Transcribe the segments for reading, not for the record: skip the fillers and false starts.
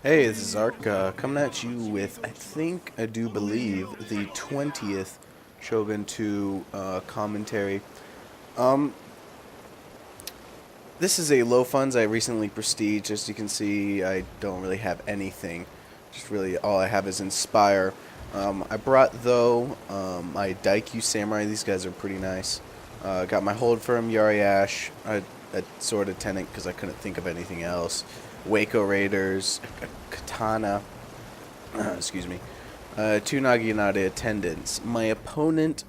Hey, this is Ark coming at you with, I do believe, the 20th Shogun 2 commentary. Um, this is a low funds. I recently prestige. As you can see, I don't really have anything. Just really all I have is Inspire. I brought, though, my Daikyu Samurai. These guys are pretty nice. Got my Hold Firm Yari Ash, a Sword of Tenant because I couldn't think of anything else. Waco Raiders, a Katana, excuse me, two Naginata attendants. My opponent,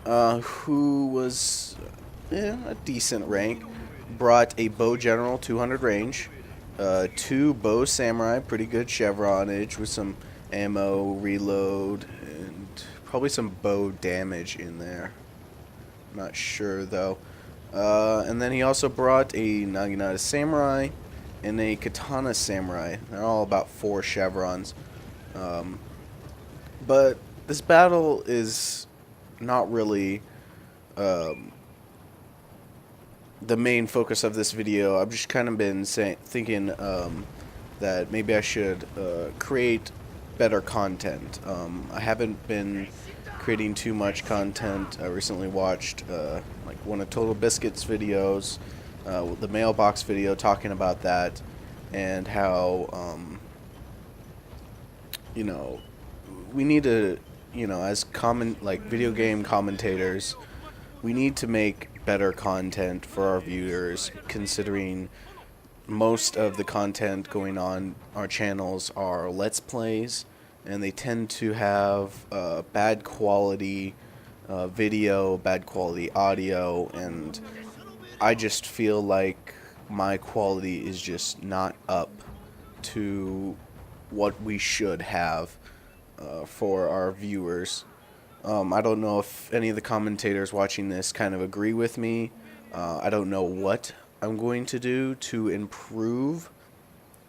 who was a decent rank, brought a Bow General 200 range, two Bow Samurai, pretty good chevronage with some ammo, reload, and probably some bow damage in there. Not sure though. And then he also brought a Naginata Samurai and a Katana Samurai. They're all about 4 chevrons. But this battle is not really um, the main focus of this video. I've just kind of been thinking that maybe I should create better content. I haven't been creating too much content. I recently watched like one of Total Biscuit's videos, the mailbox video talking about that, and how you know, we need to, as video game commentators, we need to make better content for our viewers, considering most of the content going on our channels are Let's Plays, and they tend to have bad quality video, bad quality audio, and I just feel like my quality is just not up to what we should have for our viewers. I don't know if any of the commentators watching this kind of agree with me. I don't know what I'm going to do to improve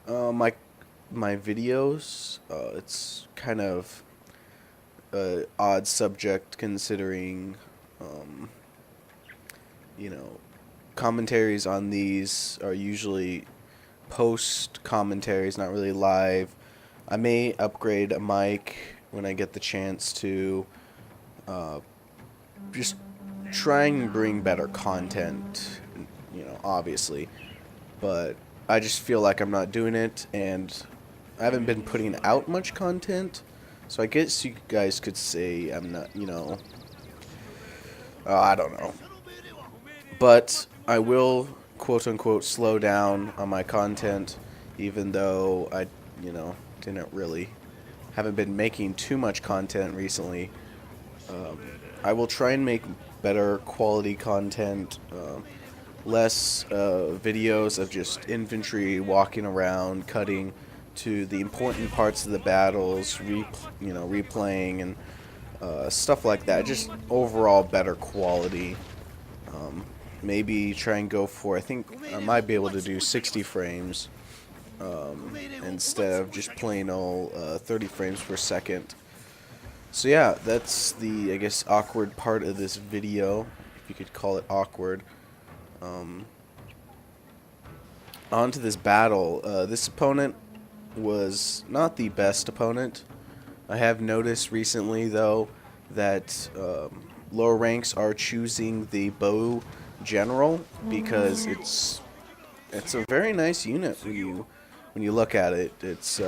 my videos. It's kind of a odd subject considering, um, you know, commentaries on these are usually post commentaries, not really live. I may upgrade a mic when I get the chance to. Just try and bring better content, obviously. But I just feel like I'm not doing it, and I haven't been putting out much content. So I guess you guys could say I'm not, I don't know. But I will, quote unquote, slow down on my content, even though I, didn't really, haven't been making too much content recently. I will try and make better quality content, less videos of just infantry walking around, cutting to the important parts of the battles, replaying and stuff like that. Just overall better quality. Maybe try and go for, I think I might be able to do 60 frames instead of just plain old 30 frames per second. So yeah, that's the, I guess, awkward part of this video, if you could call it awkward. On to this battle. This opponent was not the best opponent. I have noticed recently, though, that lower ranks are choosing the bow general because it's a very nice unit when you look at it. It's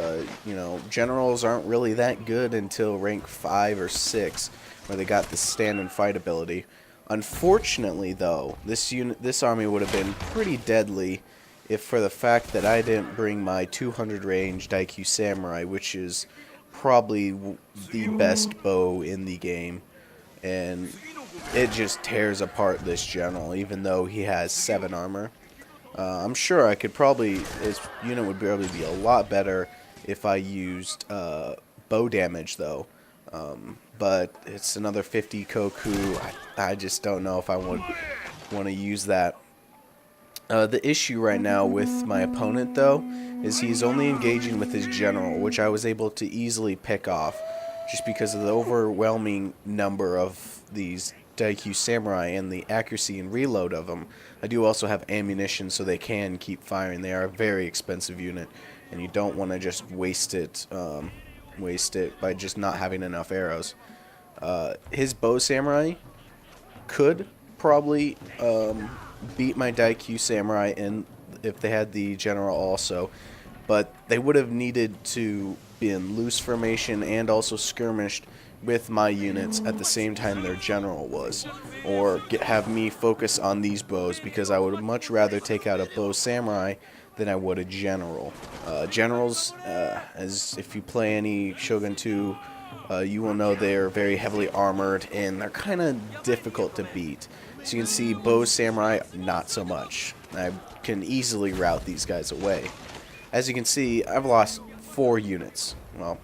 generals aren't really that good until rank 5 or 6, where they got the stand and fight ability. Unfortunately, though, this army would have been pretty deadly if for the fact that I didn't bring my 200 range Daikyu Samurai, which is probably the best bow in the game, and it just tears apart this general, even though he has 7 armor. I'm sure I could probably, his unit would probably be a lot better if I used bow damage, though. But it's another 50 Koku. I just don't know if I would want to use that. The issue right now with my opponent, though, is he's only engaging with his general, which I was able to easily pick off, just because of the overwhelming number of these Daikyu Samurai and the accuracy and reload of them. I do also have ammunition, so they can keep firing. They are a very expensive unit. and you don't want to just waste it by just not having enough arrows. His bow samurai could probably beat my Daikyu samurai if they had the general also, but they would have needed to be in loose formation and also skirmished with my units at the same time their general was, or have me focus on these bows, because I would much rather take out a bow samurai than I would a general. Generals, as if you play any Shogun 2, you will know they're very heavily armored and they're kind of difficult to beat. So you can see bow samurai, not so much. I can easily rout these guys away. As you can see, I've lost 4 units. Well,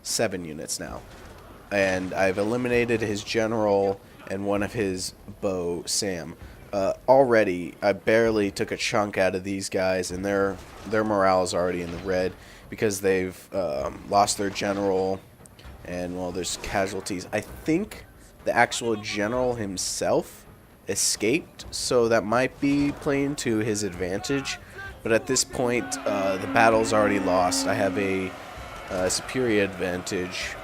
7 units now. And I've eliminated his general and one of his bow sam. Already, I barely took a chunk out of these guys, and their morale is already in the red because they've lost their general, and, well, there's casualties. I think the actual general himself escaped, so that might be playing to his advantage. But at this point, the battle's already lost. I have a superior advantage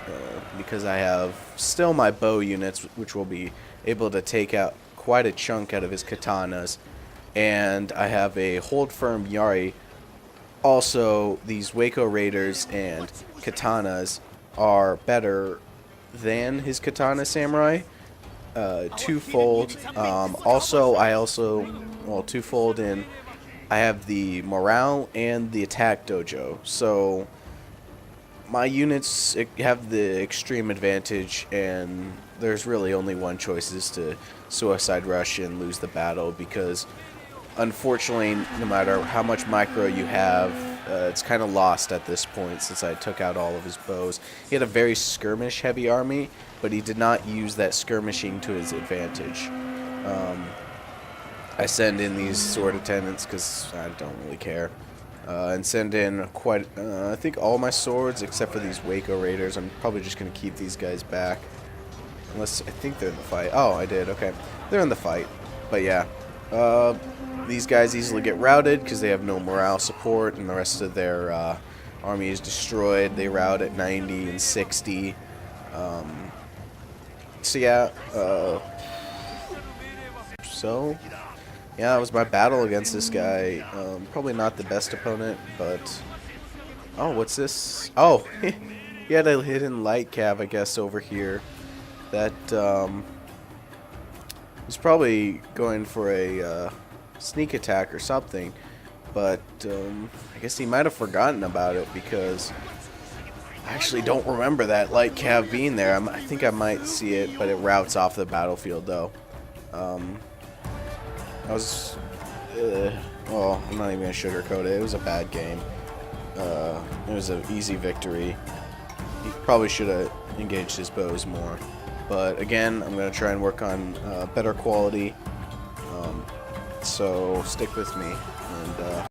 because I have still my bow units, which will be able to take out quite a chunk out of his katanas, and I have a hold firm Yari. Also, these Waco Raiders and katanas are better than his katana samurai, twofold. Twofold in I have the morale and the attack dojo, so my units have the extreme advantage, and there's really only one choice, is to suicide rush and lose the battle, because unfortunately, no matter how much micro you have, it's kind of lost at this point since I took out all of his bows. He had a very skirmish heavy army, but he did not use that skirmishing to his advantage. I send in these sword attendants because I don't really care. And send in I think all my swords except for these Waco Raiders. I'm probably just going to keep these guys back. Unless, I think they're in the fight. Oh, I did. Okay. They're in the fight. But yeah. These guys easily get routed because they have no morale support, and the rest of their army is destroyed. They rout at 90 and 60. So yeah. Yeah, that was my battle against this guy. Probably not the best opponent, but... Oh, what's this? Oh, he had a hidden light cav, I guess, over here. That, he's probably going for a sneak attack or something. But, I guess he might have forgotten about it, because I actually don't remember that light cav being there. I think I might see it, but it routes off the battlefield, though. Well, I'm not even going to sugarcoat it. It was a bad game. It was an easy victory. He probably should have engaged his bows more. But again, I'm going to try and work on better quality. So stick with me. And